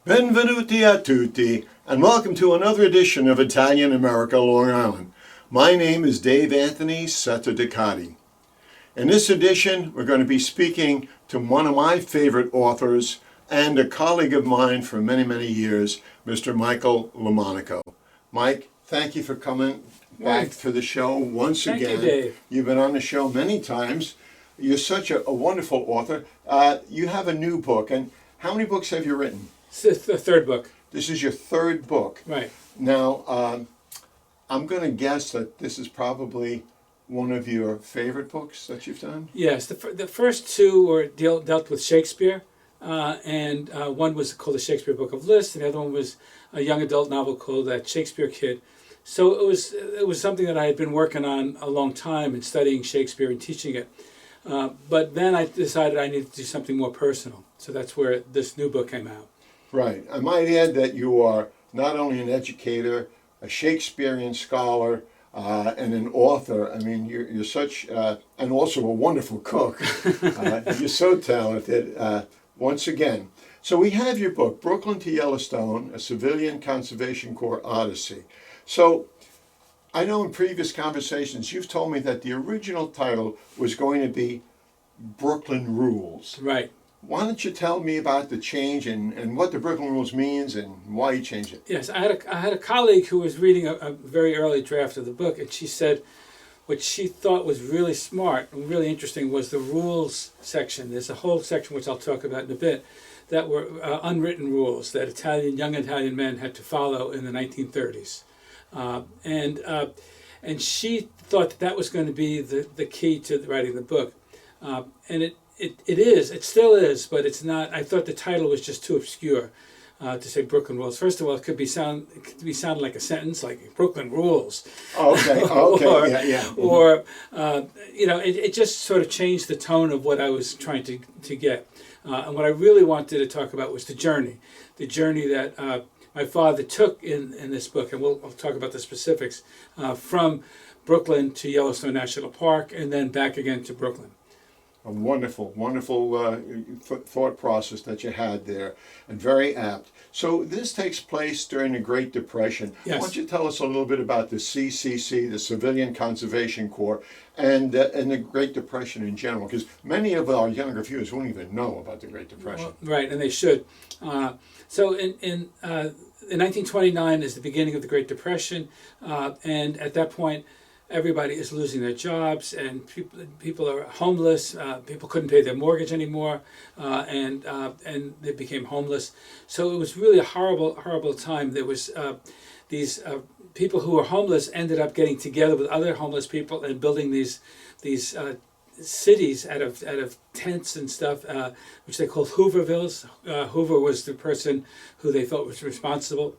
Benvenuti a tutti, and welcome to another edition of Italian America Long Island. My name is Dave Anthony Setadicati. In this edition, we're going to be speaking to one of my favorite authors and a colleague of mine for many, many years, Mr. Michael Lomonico. Mike, thank you for coming back to the show once again. Thank you, Dave. You've been on the show many times. You're such a wonderful author. You have a new book, and how many books have you written? It's the third book. This is your third book. Right. Now, I'm going to guess that this is probably one of your favorite books that you've done? Yes. The first two were dealt with Shakespeare, and one was called The Shakespeare Book of Lists, and the other one was a young adult novel called That Shakespeare Kid. So it was something that I had been working on a long time and studying Shakespeare and teaching it. But then I decided I needed to do something more personal. So that's where this new book came out. Right. I might add that you are not only an educator, a Shakespearean scholar, and an author. I mean, you're such, and also a wonderful cook. You're so talented, once again. So we have your book, Brooklyn to Yellowstone, A Civilian Conservation Corps Odyssey. So I know in previous conversations you've told me that the original title was going to be Brooklyn Rules. Right. Why don't you tell me about the change and what the Brooklyn Rules means and why you changed it? Yes, I had a colleague who was reading a very early draft of the book, and she said what she thought was really smart and really interesting was the rules section. There's a whole section, which I'll talk about in a bit, that were unwritten rules that young Italian men had to follow in the 1930s. And she thought that was going to be the key to writing the book. And it still is, but it's not. I thought the title was just too obscure to say Brooklyn Rules. First of all, it could be sounded like a sentence, like Brooklyn Rules. Oh, okay, okay, yeah. Mm-hmm. Or it just sort of changed the tone of what I was trying to get. And what I really wanted to talk about was the journey that my father took in this book, and I'll talk about the specifics, from Brooklyn to Yellowstone National Park, and then back again to Brooklyn. A wonderful, wonderful thought process that you had there, and very apt. So this takes place during the Great Depression. Yes. Why don't you tell us a little bit about the CCC, the Civilian Conservation Corps, and the Great Depression in general? Because many of our younger viewers won't even know about the Great Depression. Well, right, and they should. So in 1929 is the beginning of the Great Depression, and at that point, everybody is losing their jobs, and people are homeless. People couldn't pay their mortgage anymore, and they became homeless. So it was really a horrible time. There was these people who were homeless ended up getting together with other homeless people and building these cities out of tents and stuff, which they called Hoovervilles. Hoover was the person who they felt was responsible.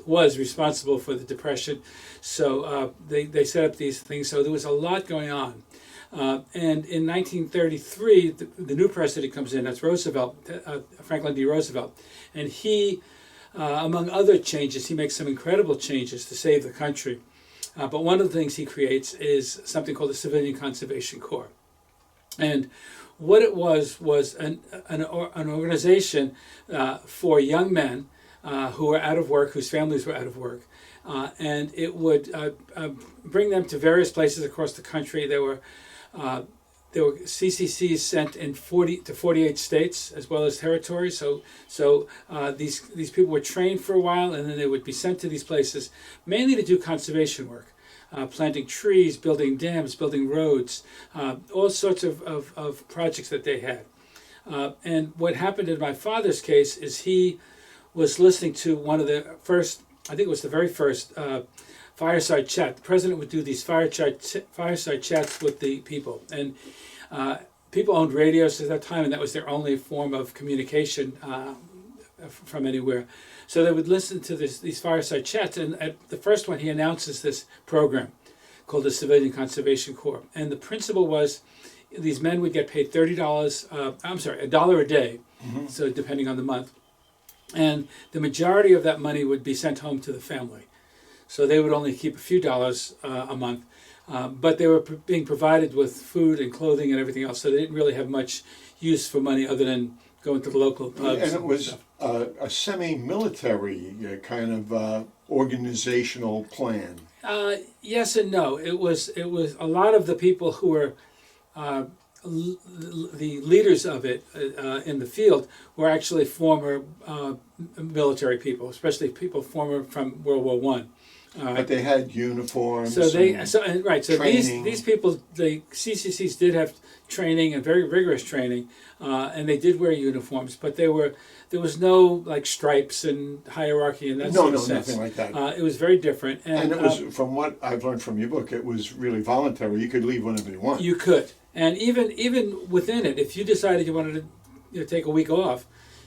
Was responsible for the Depression. So they set up these things. So there was a lot going on. And in 1933, the new president comes in. That's Roosevelt, Franklin D. Roosevelt, and he, among other changes, he makes some incredible changes to save the country. But one of the things he creates is something called the Civilian Conservation Corps. And what it was an organization for young men who were out of work, whose families were out of work. And it would bring them to various places across the country. There were CCCs sent in 48 states as well as territories. So these people were trained for a while, and then they would be sent to these places mainly to do conservation work, planting trees, building dams, building roads, all sorts of projects that they had. And what happened in my father's case is he was listening to one of the first, I think it was the very first fireside chat. The president would do these fireside chats with the people, and people owned radios at that time, and that was their only form of communication from anywhere. So they would listen to these fireside chats, and at the first one, he announces this program called the Civilian Conservation Corps, and the principle was these men would get paid $1 a day, mm-hmm. So depending on the month, and the majority of that money would be sent home to the family. So they would only keep a few dollars a month, but they were being provided with food and clothing and everything else, so they didn't really have much use for money other than go into the local pubs. And it was stuff. a semi-military kind of organizational plan. Yes and no. It was a lot of the people who were the leaders of it in the field were actually former military people, especially people former from World War One. But they had uniforms. So they and so right. So training. these people, the CCCs did have training and very rigorous training, and they did wear uniforms. But there was no like stripes and hierarchy and that sort of sense. Nothing like that. It was very different. And it was, from what I've learned from your book, it was really voluntary. You could leave whenever you want. You could, and even within it, if you decided you wanted to take a week off,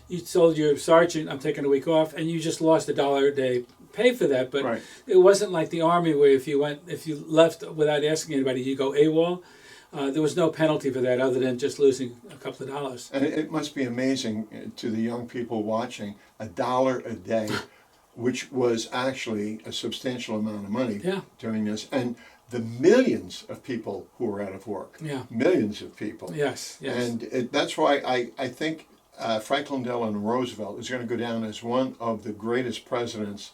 you told your sergeant, "I'm taking a week off," and you just lost $1 a day pay for that. But Right. it wasn't like the Army where if you left without asking anybody, you go AWOL. There was no penalty for that other than just losing a couple of dollars. And it must be amazing to the young people watching, $1 a day, which was actually a substantial amount of money Yeah. during this. And the millions of people who were out of work. Yeah. Millions of people. Yes. Yes. And that's why I think Franklin Delano Roosevelt is going to go down as one of the greatest presidents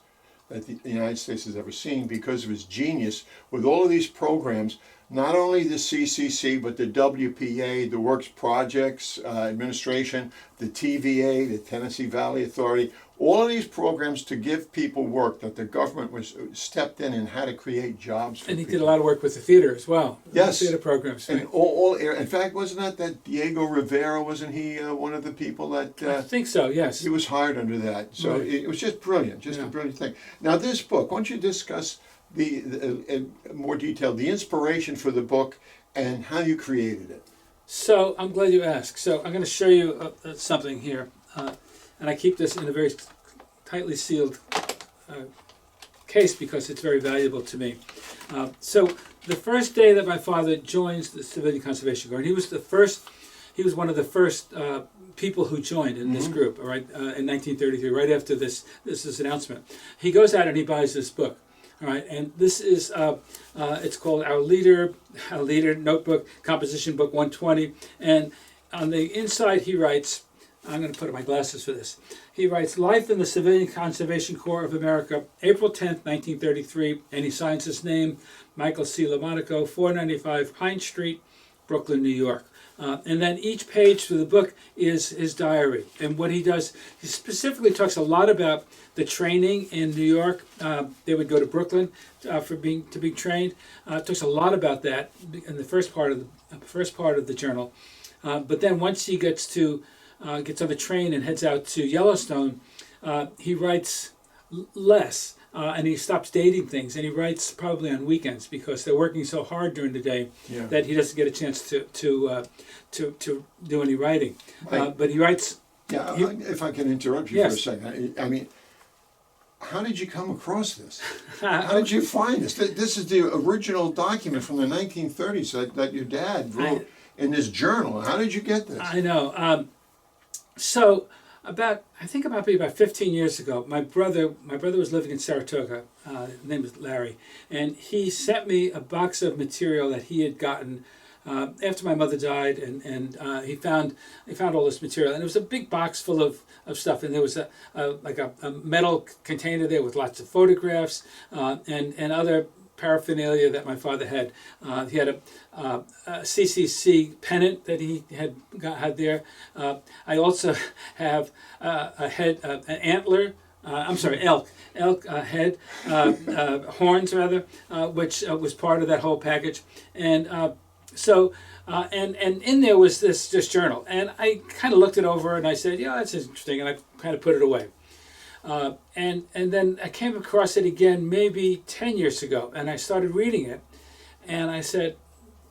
that the United States has ever seen because of his genius with all of these programs, not only the CCC, but the WPA, the Works Projects Administration, the TVA, the Tennessee Valley Authority, all of these programs to give people work that the government was stepped in and how to create jobs for and he people. did a lot of work with the theater as well. Yes. Theater programs. And Right? in fact, wasn't that Diego Rivera, wasn't he one of the people that... I think so. Yes. he was hired under that, so Right. it was just brilliant, just a Yeah. brilliant thing. Now, this book, why don't you discuss in more detail the inspiration for the book and how you created it? So I'm glad you asked. So I'm going to show you something here, and I keep this in a very tightly sealed case because it's very valuable to me. So the first day that my father joins the Civilian Conservation Corps, and he was one of the first people who joined in this group, all right, in 1933, right after this announcement. He goes out and he buys this book. All right, and this is it's called Our Leader Notebook, Composition Book 120, and on the inside he writes, I'm going to put on my glasses for this. He writes, Life in the Civilian Conservation Corps of America, April 10th, 1933, and he signs his name, Michael C. Lomonico, 495 Pine Street, Brooklyn, New York. And then each page through the book is his diary. And what he does, he specifically talks a lot about the training in New York. They would go to Brooklyn to be trained. Talks a lot about that in the first part of the journal. But then once he gets on the train and heads out to Yellowstone, he writes less. And he stops dating things, and he writes probably on weekends because they're working so hard during the day that he doesn't get a chance to do any writing. Right. But he writes. Yeah, if I can interrupt you for a second. I mean, how did you come across this? How did you find this? This is the original document from the 1930s that your dad wrote in his journal. How did you get this? I know. So about 15 years ago, my brother was living in Saratoga. His name was Larry, and he sent me a box of material that he had gotten after my mother died, and he found all this material, and it was a big box full of stuff, and there was a metal container there with lots of photographs and other paraphernalia that my father had. He had a CCC pennant that he had there. I also have an antler. Elk head, horns rather, which was part of that whole package. And so in there was this journal, and I kind of looked it over and I said, yeah, that's interesting, and I kind of put it away. And then I came across it again maybe 10 years ago, and I started reading it, and I said,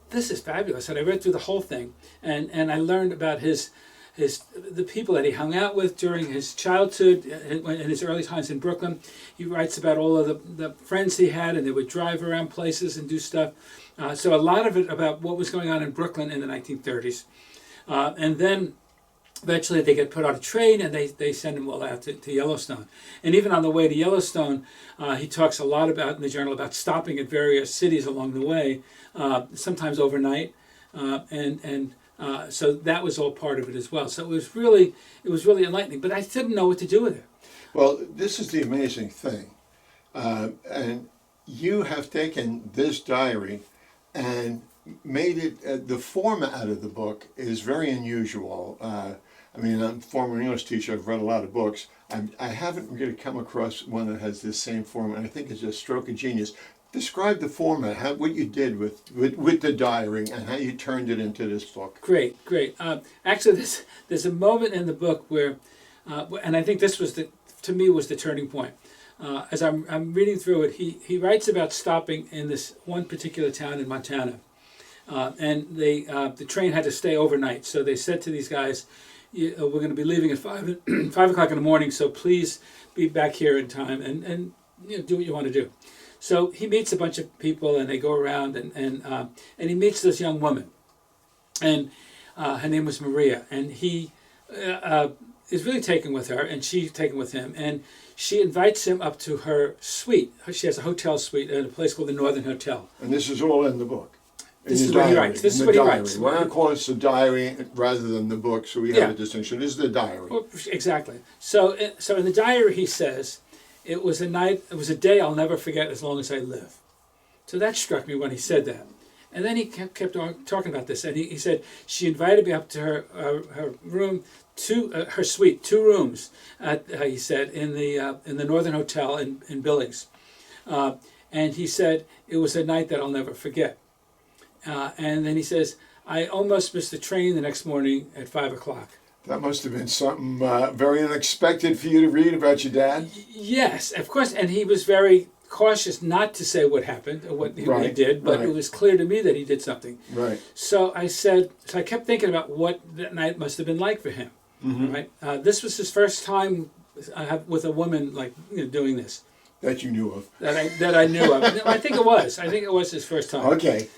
this is fabulous. And I read through the whole thing, and I learned about the people that he hung out with during his childhood and his early times in Brooklyn. He writes about all of the friends he had, and they would drive around places and do stuff. So a lot of it about what was going on in Brooklyn in the 1930s. And then eventually they get put on a train and they send them all out to Yellowstone. And even on the way to Yellowstone, he talks a lot about in the journal about stopping at various cities along the way, sometimes overnight, and So that was all part of it as well. So it was really enlightening. But I didn't know what to do with it. Well, this is the amazing thing. And you have taken this diary and made it, the format of the book is very unusual. I mean, I'm a former English teacher, I've read a lot of books. I haven't really come across one that has this same format. I think it's a stroke of genius. Describe the format, what you did with the diary and how you turned it into this book. Great. Actually, there's a moment in the book where, and I think this was to me was the turning point. As I'm reading through it, he writes about stopping in this one particular town in Montana, and the train had to stay overnight. So they said to these guys, we're going to be leaving at 5 o'clock in the morning, so please be back here in time and do what you want to do. So he meets a bunch of people, and they go around, and he meets this young woman, and her name was Maria, and he is really taken with her, and she's taken with him, and she invites him up to her suite. She has a hotel suite at a place called the Northern Hotel. And this is all in the book. This is what he writes. This is what he writes. We're going to call it the diary rather than the book, so we have a distinction. This is the diary. Well, exactly. So in the diary he says, it was a day I'll never forget as long as I live. So that struck me when he said that. And then he kept on talking about this, and he said, she invited me up to her room, her suite, 2 rooms, he said, in the Northern Hotel in Billings. And he said, it was a night that I'll never forget. And then he says, I almost missed the train the next morning at 5 o'clock. That must have been something very unexpected for you to read about your dad. Yes, of course. And he was very cautious not to say what happened or what he did, but it was clear to me that he did something. Right. So I kept thinking about what that night must have been like for him. Mm-hmm. Right. This was his first time with a woman doing this. That you knew of. That I knew of. I think it was his first time. Okay.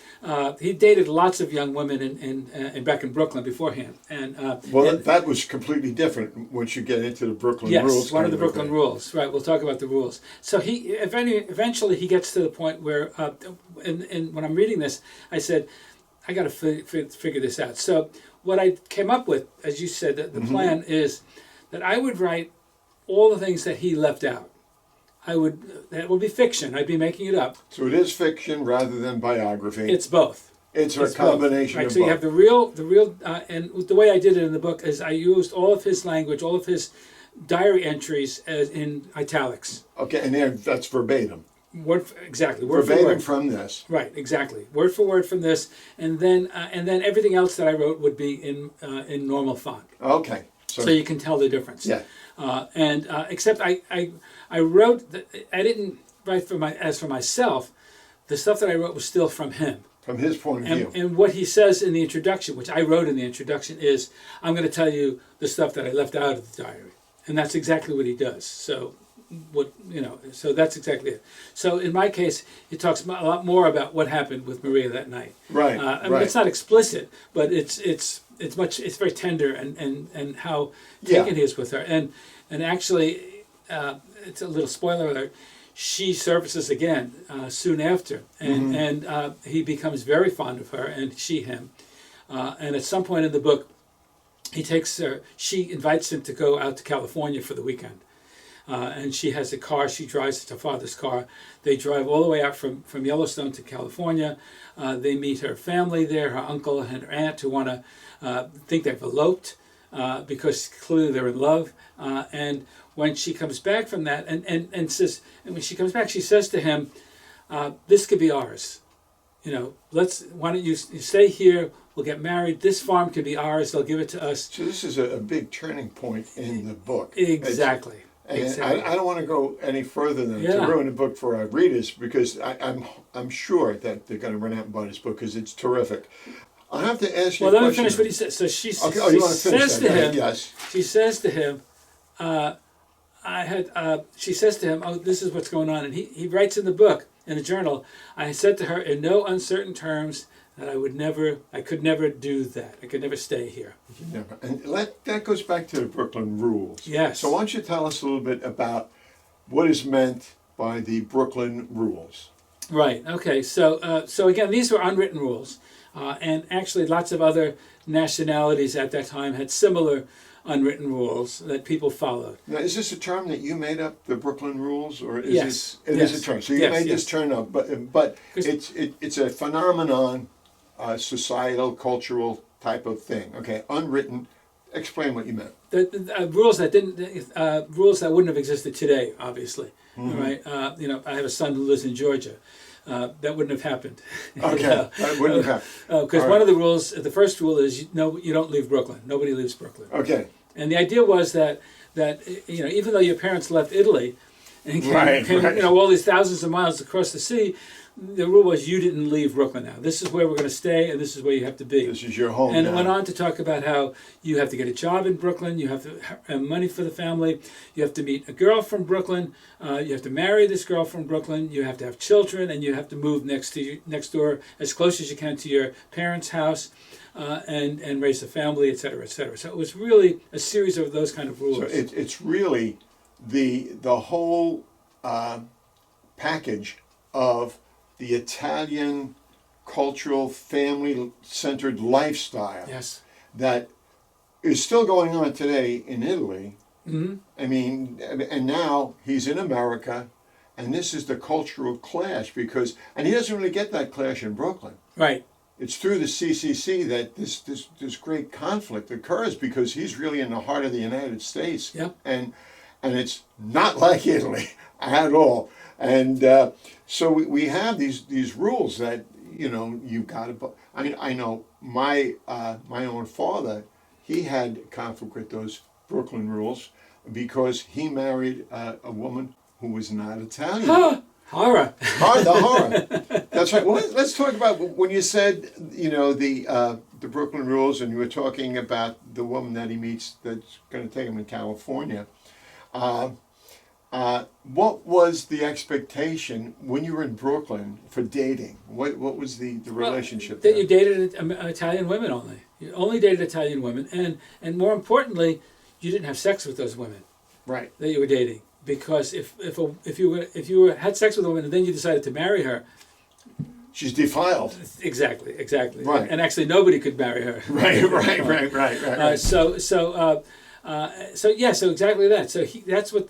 He dated lots of young women in back in Brooklyn beforehand, and that was completely different once you get into the Brooklyn rules. Yes, one of the Brooklyn rules. Right, we'll talk about the rules. So he eventually he gets to the point where, and when I'm reading this, I said, I got to figure this out. So what I came up with, as you said, the plan is that I would write all the things that he left out. That would be fiction. I'd be making it up. So it is fiction rather than biography. It's both. It's a combination right, of so both. You have the real, and the way I did it in the book is I used all of his language, all of his diary entries as in italics. Okay, and that's verbatim. Exactly. Word verbatim for word. From this. Right, exactly. Word for word from this, and then everything else that I wrote would be in normal font. Okay. So you can tell the difference. Yeah. Except I wrote I didn't write for myself. The stuff that I wrote was still from him. From his point of view. And what he says in the introduction, which I wrote in the introduction, is I'm going to tell you the stuff that I left out of the diary, and that's exactly what he does. So so that's exactly it. So in my case, he talks a lot more about what happened with Maria that night. Right. I mean, it's not explicit, but it's very tender and how taken he is with her. And actually, it's a little spoiler alert. She surfaces again soon after, and he becomes very fond of her, and she him. And at some point in the book, she invites him to go out to California for the weekend. And she has a car. She drives her father's car. They drive all the way out from Yellowstone to California. They meet her family there, her uncle and her aunt, who want to think they've eloped because clearly they're in love. And when she comes back from that, and when she comes back, she says to him, "This could be ours. Why don't you stay here? We'll get married. This farm could be ours. They'll give it to us." So this is a big turning point in the book. Exactly. And I don't want to go any further than to ruin the book for our readers, because I'm sure that they're going to run out and buy this book because it's terrific. I have to ask you. Well, let me finish what he says. So she says to him, yes. She says to him, she says to him, "Oh, this is what's going on," and he writes in the book, in the journal, "I said to her in no uncertain terms that I could never do that. I could never stay here." Never. And that goes back to the Brooklyn rules. Yes. So why don't you tell us a little bit about what is meant by the Brooklyn rules? Right. Okay. So again, these were unwritten rules, and actually, lots of other nationalities at that time had similar unwritten rules that people followed. Now, is this a term that you made up, the Brooklyn Rules, or is Yes. it Yes. is a term? So you Yes, made yes. this term up, but it's a phenomenon, societal, cultural type of thing. Okay, unwritten. Explain what you meant. The rules that didn't rules that wouldn't have existed today, obviously. Mm-hmm. Right. I have a son who lives in Georgia. That wouldn't have happened. Okay, that wouldn't have happened. Because All one right. of the rules, the first rule is you don't leave Brooklyn. Nobody leaves Brooklyn. Okay. And the idea was that even though your parents left Italy and came, Right. all these thousands of miles across the sea, the rule was you didn't leave Brooklyn now. This is where we're going to stay, and this is where you have to be. This is your home And now. it went on to talk about how you have to get a job in Brooklyn, you have to have money for the family, you have to meet a girl from Brooklyn, you have to marry this girl from Brooklyn, you have to have children, and you have to move next door as close as you can to your parents' house, and raise a family, et cetera, et cetera. So it was really a series of those kind of rules. So it's really the whole package of the Italian cultural, family-centered lifestyle Yes. that is still going on today in Italy. Mm-hmm. I mean, and now he's in America, and this is the cultural clash and he doesn't really get that clash in Brooklyn. Right. It's through the CCC that this great conflict occurs because he's really in the heart of the United States. Yep. And it's not like Italy at all. And so we have these rules that, you've got to. I know my own father, he had conflict with those Brooklyn rules because he married a woman who was not Italian. Horror. The horror. That's right. Well, let's talk about when you said, the Brooklyn rules, and you were talking about the woman that he meets that's going to take him to California. What was the expectation when you were in Brooklyn for dating? What was the relationship That there? you dated Italian women only. You only dated Italian women, and more importantly, you didn't have sex with those women Right. that you were dating. Because if you had sex with a woman and then you decided to marry her, She's defiled. exactly. Right. And actually, nobody could marry her. Right. So exactly that. So that's what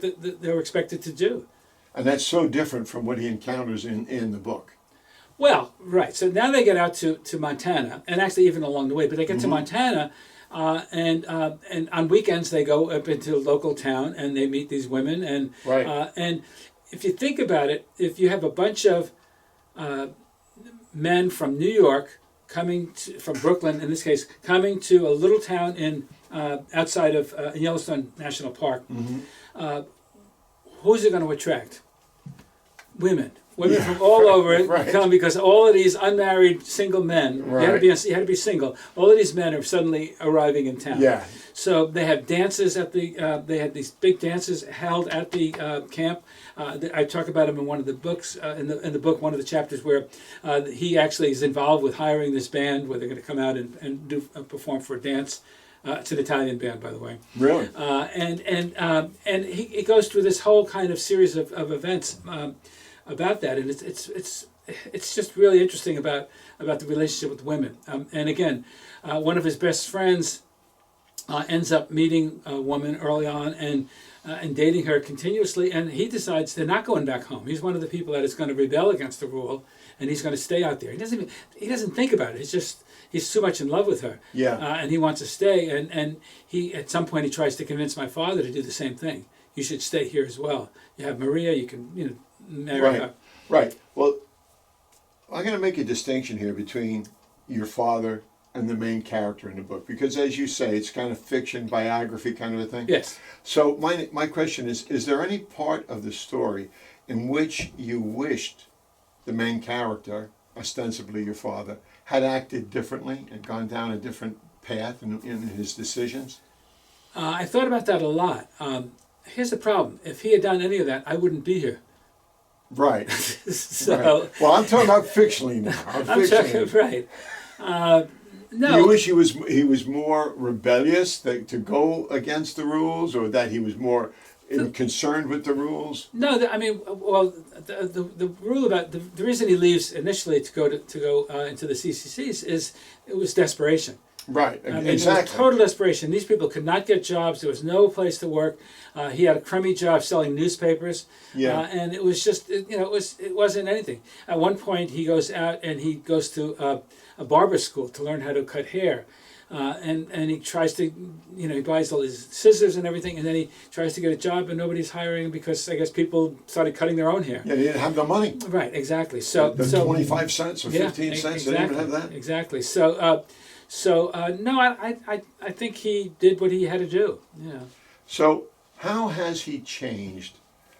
they were expected to do. And that's so different from what he encounters in the book. Well, right. So now they get out to Montana, and actually even along the way, but they get to Montana, and on weekends they go up into a local town and they meet these women, and Right. and if you think about it, if you have a bunch of men from New York from Brooklyn in this case, coming to a little town in outside of Yellowstone National Park, who's it going to attract? Women from all over it Right. come because all of these unmarried single men. You had to be single. All of these men are suddenly arriving in town. Yeah. So they have dances at the. They had these big dances held at the camp. I talk about them in one of the books. In the book, one of the chapters where he actually is involved with hiring this band where they're going to come out and do perform for a dance. It's an Italian band, by the way. Really? And he goes through this whole kind of series of events about that, and it's just really interesting about the relationship with women. And again, one of his best friends ends up meeting a woman early on and dating her continuously, and he decides they're not going back home. He's one of the people that is going to rebel against the rule, and he's going to stay out there. He doesn't think about it. It's just he's too much in love with her. Yeah. And he wants to stay, and he at some point he tries to convince my father to do the same thing. You should stay here as well. You have Maria. You can marry her. Right. Well, I'm going to make a distinction here between your father and the main character in the book, because as you say, it's kind of fiction, biography kind of a thing. Yes. So my question is there any part of the story in which you wished the main character, ostensibly your father, had acted differently and gone down a different path in his decisions? I thought about that a lot. Here's the problem. If he had done any of that, I wouldn't be here. Right. So, Right. Well, I'm talking about fictionally now. I'm talking, right. No. You wish he was more rebellious to go against the rules, or that he was more concerned with the rules? No, I mean, well, the rule about the reason he leaves initially to go into the CCCs is it was desperation. Right, I mean, exactly. it was total desperation. These people could not get jobs. There was no place to work. He had a crummy job selling newspapers. Yeah. And it was just, it wasn't anything. At one point, he goes out and he goes to a barber school to learn how to cut hair. And he tries to, he buys all his scissors and everything, and then he tries to get a job, and nobody's hiring him because I guess people started cutting their own hair. Yeah, they didn't have the money. Right, exactly. So the 25 cents or 15 cents, exactly, they didn't even have that. Exactly. No, I think he did what he had to do. Yeah. So how has he changed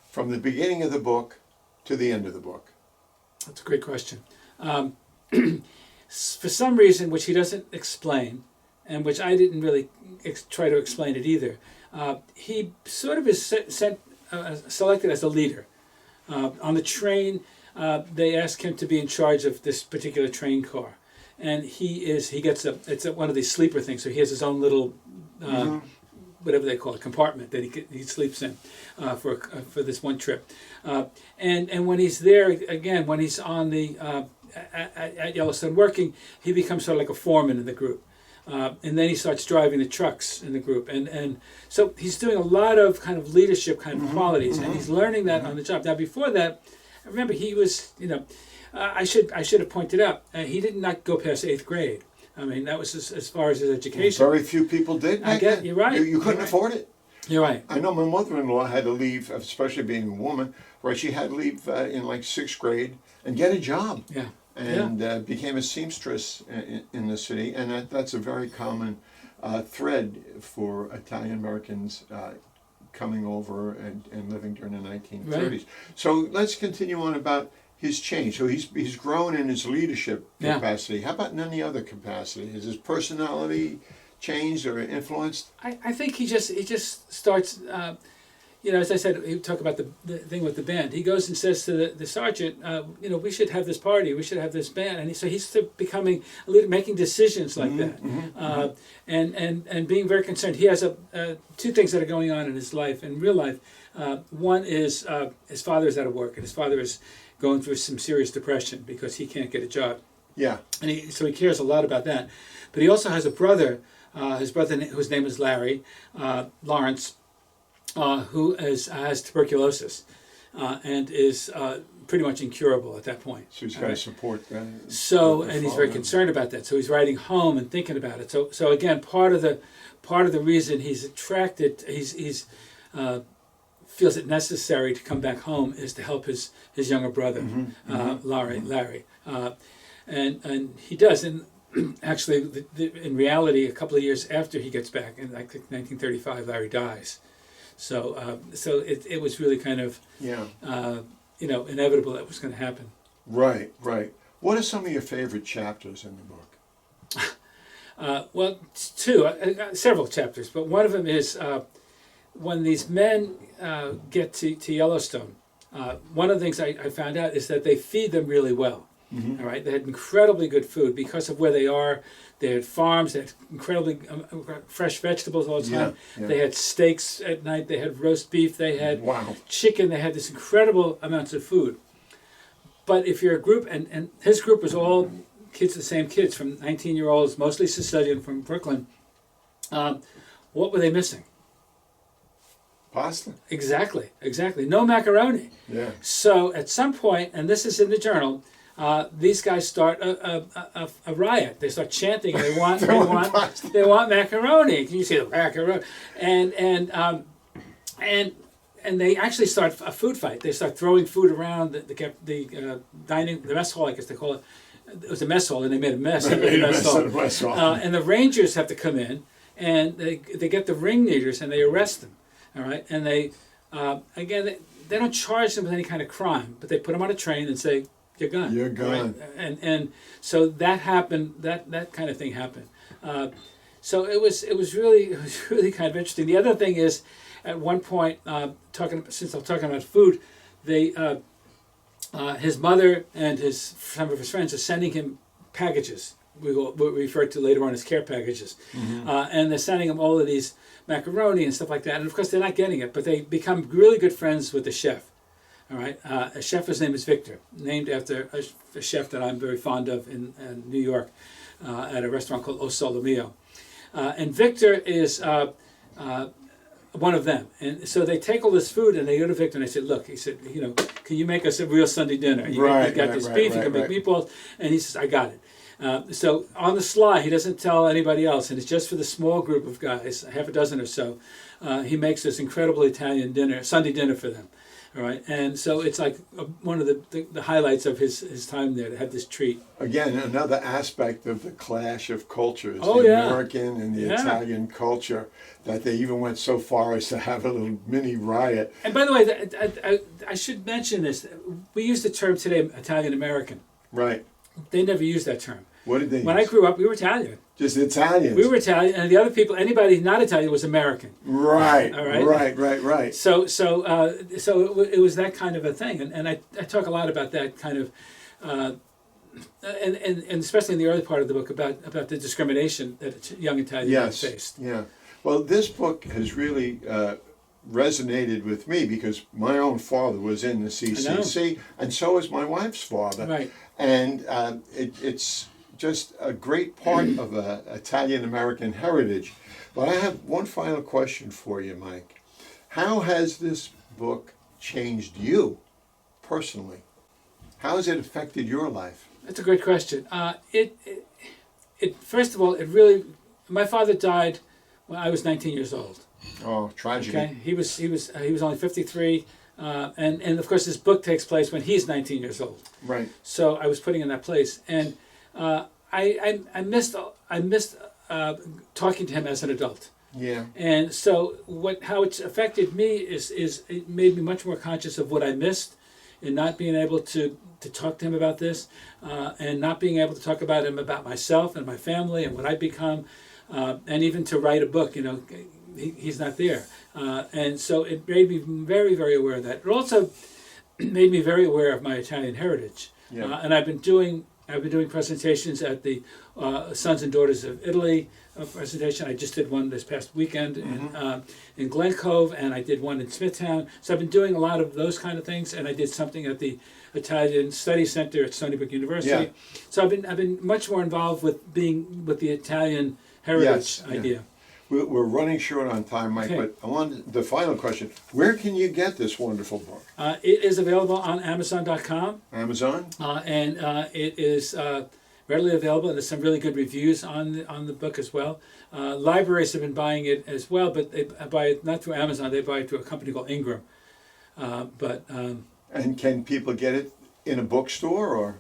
from the beginning of the book to the end of the book? That's a great question. For some reason, which he doesn't explain, and which I didn't really try to explain it either, he sort of is selected as a leader. On the train, they ask him to be in charge of this particular train car. And he gets it's one of these sleeper things, so he has his own little, whatever they call it, compartment that he sleeps in for this one trip. And when he's there, again, when he's on the, at Yellowstone working, he becomes sort of like a foreman in the group. And then he starts driving the trucks in the group. And so he's doing a lot of kind of leadership kind of qualities, and he's learning that on the job. Now, before that, remember, he was, I should have pointed out, he did not go past 8th grade. I mean, that was as far as his education. Very few people did. You're right. You couldn't afford it. You're right. I know my mother-in-law had to leave, especially being a woman, where she had to leave in like 6th grade and get a job. Yeah. And became a seamstress in the city. And that's a very common thread for Italian Americans coming over and living during the 1930s. Right. So let's continue on about his change. So he's grown in his leadership capacity. How about in any other capacity? Has his personality changed or influenced? I think he just starts, as I said, he talk about the thing with the band. He goes and says to the sergeant, we should have this party, we should have this band. And so he's becoming a leader, making decisions like that. And being very concerned. He has two things that are going on in his life, in real life. One is his father is out of work, and his father is going through some serious depression because he can't get a job. Yeah. And so he cares a lot about that. But he also has a brother, his brother whose name is Larry, Lawrence, who has tuberculosis and is pretty much incurable at that point. So he's got to support that. And he's very concerned about that. So he's writing home and thinking about it. So again, part of the reason he's attracted, he's feels it necessary to come back home is to help his younger brother, Larry, and he does. And actually, in reality, a couple of years after he gets back, in like 1935, Larry dies. So it was really kind of inevitable that was going to happen. Right. What are some of your favorite chapters in the book? Well, two, several chapters, but one of them is when these men get to Yellowstone. One of the things I found out is that they feed them really well. All right, they had incredibly good food because of where they are. They had farms. They had incredibly fresh vegetables all the time. Yeah. They had steaks at night. They had roast beef. They had chicken. They had this incredible amounts of food. But if you're a group, and his group was all kids, the same kids, from 19-year-olds, mostly Sicilian from Brooklyn. What were they missing? Pasta. Exactly. No macaroni. Yeah. So at some point, and this is in the journal, these guys start a riot. They start chanting. They want macaroni. Can you see the macaroni? And they actually start a food fight. They start throwing food around the mess hall, I guess they call it. It was a mess hall, and they made a mess. And the Rangers have to come in, and they get the ringleaders and they arrest them. All right, and they don't charge them with any kind of crime, but they put them on a train and say, "You're gone." You're gone. Right? And so that happened. That kind of thing happened. So it was really kind of interesting. The other thing is, at one point, since I'm talking about food, his mother and some of his friends are sending him packages we refer to later on as care packages. And they're sending him all of these macaroni and stuff like that. And of course, they're not getting it, but they become really good friends with the chef. All right, a chef, his name is Victor, named after a chef that I'm very fond of in New York, at a restaurant called O Solomio. And Victor is one of them. And so they take all this food and they go to Victor and they said, look, he said, you know, can you make us a real Sunday dinner? You got this beef, you can make meatballs. And he says, I got it. So on the sly, he doesn't tell anybody else, and it's just for the small group of guys, half a dozen or so. He makes this incredible Italian dinner, Sunday dinner for them. All right, and so it's like one of the highlights of his time there to have this treat. Again, another aspect of the clash of cultures, Oh, the yeah. American and the Italian culture, that they even went so far as to have a little mini riot. And by the way, I should mention this. We use the term today, Italian American. Right. They never used that term. What did they When use? I grew up, we were Italian. Just Italians. We were Italian, and the other people, anybody not Italian, was American. Right. All right. Right. So it was that kind of a thing, and I talk a lot about that kind of, and especially in the early part of the book about the discrimination that young Italians faced. Yeah. Well, this book has really resonated with me because my own father was in the CCC, and so is my wife's father. Right. And it's just a great part of Italian American heritage. But I have one final question for you, Mike. How has this book changed you personally? How has it affected your life? That's a great question. It first of all, it really. My father died when I was 19 years old. Oh, tragedy. Okay, he was only 53, and of course this book takes place when he's 19 years old. Right. So I was putting in that place, and I missed talking to him as an adult. Yeah. And so how it's affected me is it made me much more conscious of what I missed in not being able to talk to him about this, and not being able to talk about him about myself and my family and what I'd become, and even to write a book. You know, he's not there, and so it made me very, very aware of that. It also made me very aware of my Italian heritage, and I've been doing presentations at the Sons and Daughters of Italy presentation. I just did one this past weekend in Glen Cove, and I did one in Smithtown. So I've been doing a lot of those kind of things, and I did something at the Italian Study Center at Stony Brook University. Yeah. So I've been much more involved with the Italian heritage idea. We're running short on time, Mike, but I want the final question. Where can you get this wonderful book? It is available on Amazon.com. Amazon? And it is readily available, and there's some really good reviews on the book as well. Libraries have been buying it as well, but they buy it not through Amazon, they buy it through a company called Ingram. And can people get it in a bookstore, or?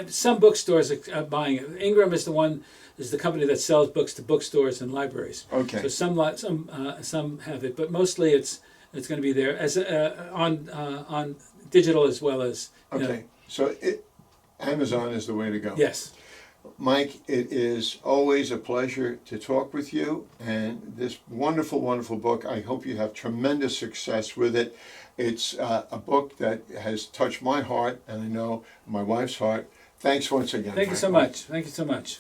Some bookstores are buying it. Ingram is the company that sells books to bookstores and libraries. Okay. So some have it, but mostly it's going to be there as on digital as well as. Okay. So Amazon is the way to go. Yes. Mike, it is always a pleasure to talk with you, and this wonderful, wonderful book. I hope you have tremendous success with it. It's a book that has touched my heart, and I know my wife's heart. Thanks once again. Thank you so much. Thank you so much.